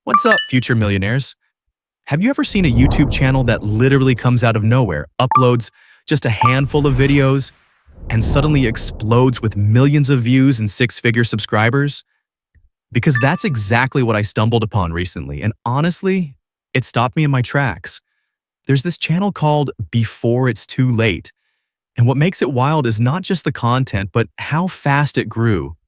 What's up, future millionaires? Have you ever seen a YouTube channel that literally comes out of nowhere, uploads just a handful of videos, and suddenly explodes with millions of views and six-figure subscribers? Because that's exactly what I stumbled upon recently, and honestly, it stopped me in my tracks. There's this channel called Before It's Too Late, and what makes it wild is not just the content, but how fast it grew.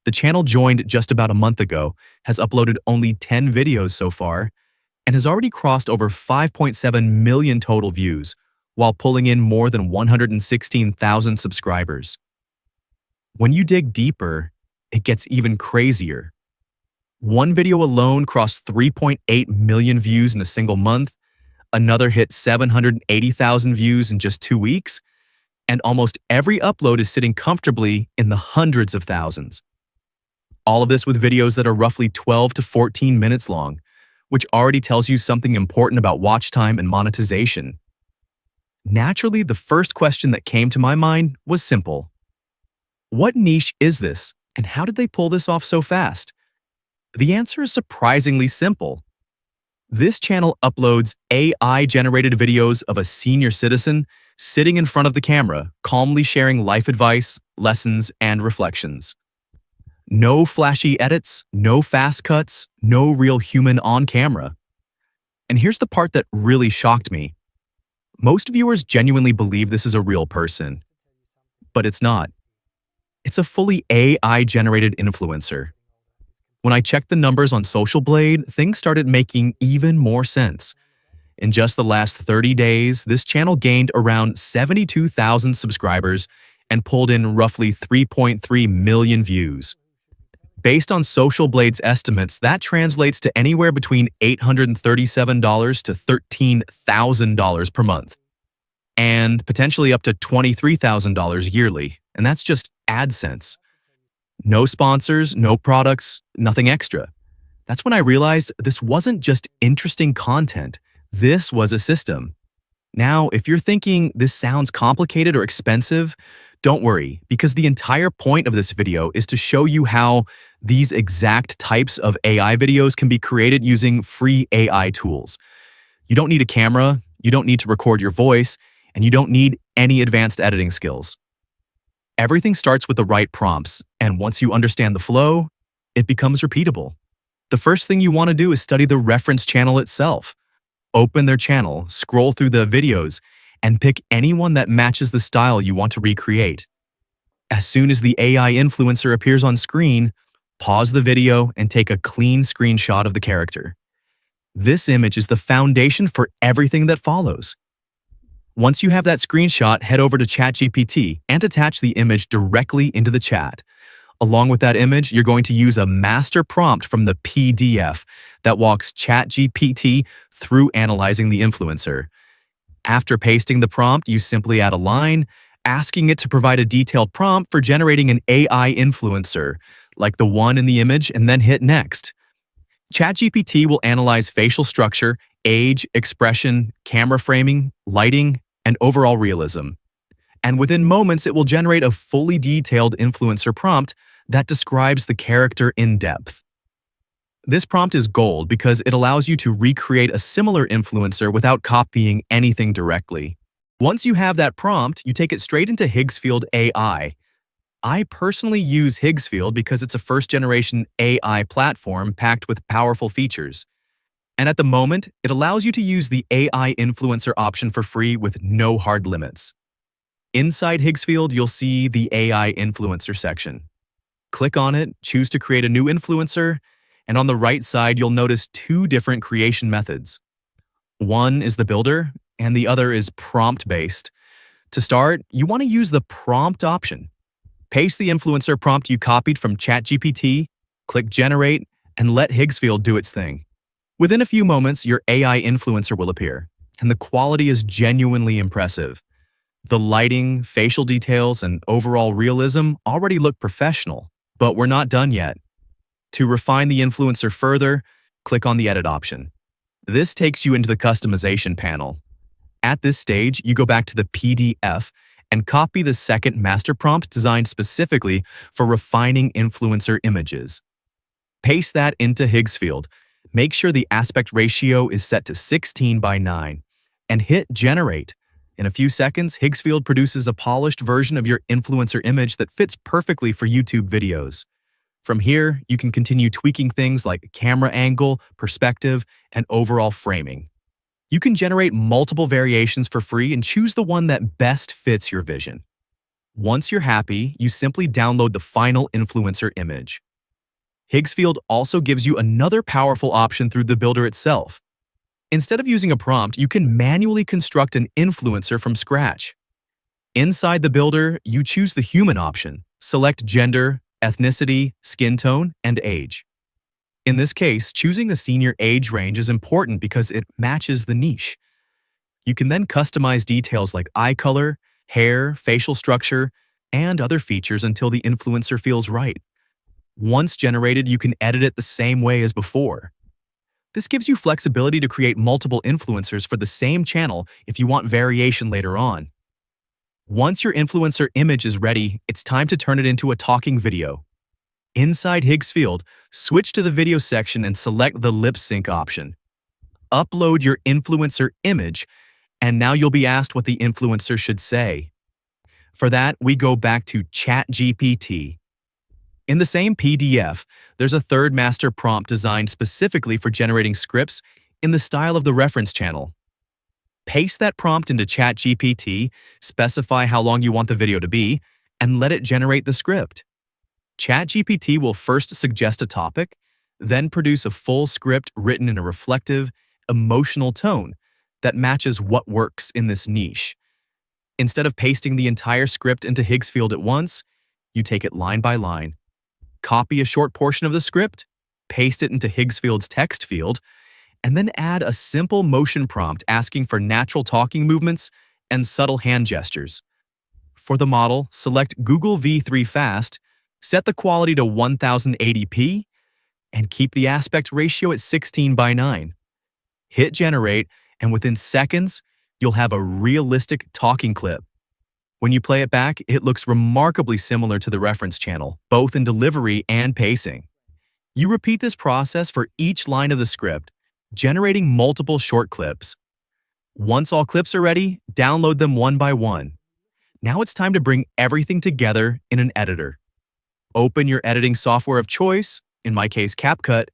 The channel joined just about a month ago, has uploaded only 10 videos so far, and has already crossed over 5.7 million total views, while pulling in more than 116,000 subscribers. When you dig deeper, it gets even crazier. One video alone crossed 3.8 million views in a single month, another hit 780,000 views in just 2 weeks, and almost every upload is sitting comfortably in the hundreds of thousands. All of this with videos that are roughly 12 to 14 minutes long, which already tells you something important about watch time and monetization. Naturally, the first question that came to my mind was simple. What niche is this, and how did they pull this off so fast? The answer is surprisingly simple. This channel uploads AI-generated videos of a senior citizen sitting in front of the camera, calmly sharing life advice, lessons, and reflections. No flashy edits, no fast cuts, no real human on camera. And here's the part that really shocked me. Most viewers genuinely believe this is a real person, but it's not. It's a fully AI-generated influencer. When I checked the numbers on Social Blade, things started making even more sense. In just the last 30 days, this channel gained around 72,000 subscribers and pulled in roughly 3.3 million views. Based on Social Blade's estimates, that translates to anywhere between $837 to $13,000 per month, and potentially up to $23,000 yearly, and that's just AdSense. No sponsors, no products, nothing extra. That's when I realized this wasn't just interesting content, this was a system. Now, if you're thinking this sounds complicated or expensive, don't worry, because the entire point of this video is to show you how these exact types of AI videos can be created using free AI tools. You don't need a camera, you don't need to record your voice, and you don't need any advanced editing skills. Everything starts with the right prompts, and once you understand the flow, it becomes repeatable. The first thing you want to do is study the reference channel itself. Open their channel, scroll through the videos, and pick anyone that matches the style you want to recreate. As soon as the AI influencer appears on screen, pause the video and take a clean screenshot of the character. This image is the foundation for everything that follows. Once you have that screenshot, head over to ChatGPT and attach the image directly into the chat. Along with that image, you're going to use a master prompt from the PDF that walks ChatGPT through analyzing the influencer. After pasting the prompt, you simply add a line, asking it to provide a detailed prompt for generating an AI influencer, like the one in the image, and then hit Next. ChatGPT will analyze facial structure, age, expression, camera framing, lighting, and overall realism. And within moments, it will generate a fully detailed influencer prompt that describes the character in depth. This prompt is gold because it allows you to recreate a similar influencer without copying anything directly. Once you have that prompt, you take it straight into Higgsfield AI. I personally use Higgsfield because it's a first-generation AI platform packed with powerful features. And at the moment, it allows you to use the AI influencer option for free with no hard limits. Inside Higgsfield, you'll see the AI influencer section. Click on it, choose to create a new influencer, and on the right side, you'll notice two different creation methods. One is the builder, and the other is prompt-based. To start, you want to use the prompt option. Paste the influencer prompt you copied from ChatGPT, click Generate, and let Higgsfield do its thing. Within a few moments, your AI influencer will appear, and the quality is genuinely impressive. The lighting, facial details, and overall realism already look professional, but we're not done yet. To refine the influencer further, click on the Edit option. This takes you into the customization panel. At this stage, you go back to the PDF and copy the second master prompt designed specifically for refining influencer images. Paste that into Higgsfield. Make sure the aspect ratio is set to 16:9 and hit Generate. In a few seconds, Higgsfield produces a polished version of your influencer image that fits perfectly for YouTube videos. From here, you can continue tweaking things like camera angle, perspective, and overall framing. You can generate multiple variations for free and choose the one that best fits your vision. Once you're happy, you simply download the final influencer image. Higgsfield also gives you another powerful option through the builder itself. Instead of using a prompt, you can manually construct an influencer from scratch. Inside the builder, you choose the human option, select gender, ethnicity, skin tone, and age. In this case, choosing a senior age range is important because it matches the niche. You can then customize details like eye color, hair, facial structure, and other features until the influencer feels right. Once generated, you can edit it the same way as before. This gives you flexibility to create multiple influencers for the same channel if you want variation later on. Once your influencer image is ready, it's time to turn it into a talking video. Inside Higgsfield, switch to the video section and select the lip sync option. Upload your influencer image, and now you'll be asked what the influencer should say. For that, we go back to ChatGPT. In the same PDF, there's a third master prompt designed specifically for generating scripts in the style of the reference channel. Paste that prompt into ChatGPT, specify how long you want the video to be, and let it generate the script. ChatGPT will first suggest a topic, then produce a full script written in a reflective, emotional tone that matches what works in this niche. Instead of pasting the entire script into Higgsfield at once, you take it line by line. Copy a short portion of the script, paste it into Higgsfield's text field, and then add a simple motion prompt asking for natural talking movements and subtle hand gestures. For the model, select Google V3 Fast, set the quality to 1080p, and keep the aspect ratio at 16:9. Hit Generate, and within seconds, you'll have a realistic talking clip. When you play it back, it looks remarkably similar to the reference channel, both in delivery and pacing. You repeat this process for each line of the script, generating multiple short clips. Once all clips are ready, download them one by one. Now it's time to bring everything together in an editor. Open your editing software of choice, in my case CapCut,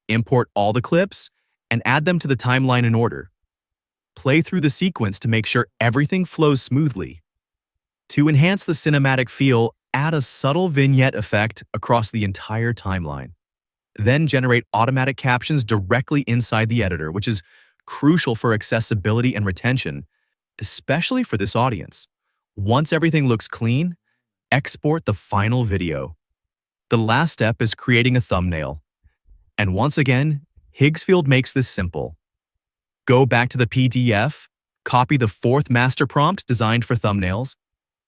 import all the clips, and add them to the timeline in order. Play through the sequence to make sure everything flows smoothly. To enhance the cinematic feel, add a subtle vignette effect across the entire timeline. Then generate automatic captions directly inside the editor, which is crucial for accessibility and retention, especially for this audience. Once everything looks clean, export the final video. The last step is creating a thumbnail. And once again, Higgsfield makes this simple. Go back to the PDF, copy the fourth master prompt designed for thumbnails,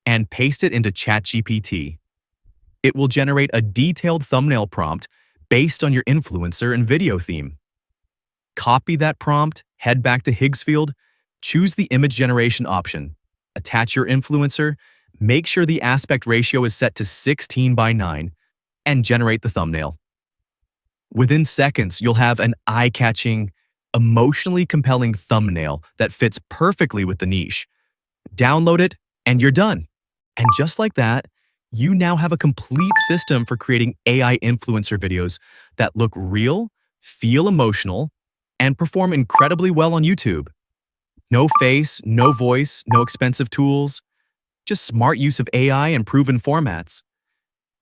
and paste it into ChatGPT. It will generate a detailed thumbnail prompt based on your influencer and video theme. Copy that prompt, head back to Higgsfield, choose the image generation option, attach your influencer, make sure the aspect ratio is set to 16:9, and generate the thumbnail. Within seconds, you'll have an eye-catching, emotionally compelling thumbnail that fits perfectly with the niche. Download it, and you're done. And just like that, you now have a complete system for creating AI influencer videos that look real, feel emotional, and perform incredibly well on YouTube. No face, no voice, no expensive tools, just smart use of AI and proven formats.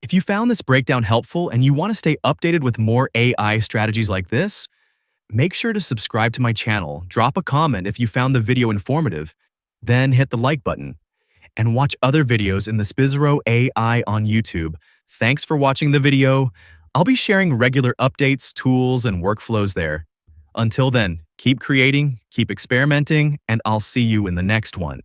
If you found this breakdown helpful and you want to stay updated with more AI strategies like this, make sure to subscribe to my channel, drop a comment if you found the video informative, then hit the like button, and watch other videos in the Spizro AI on YouTube. Thanks for watching the video. I'll be sharing regular updates, tools, and workflows there. Until then, keep creating, keep experimenting, and I'll see you in the next one.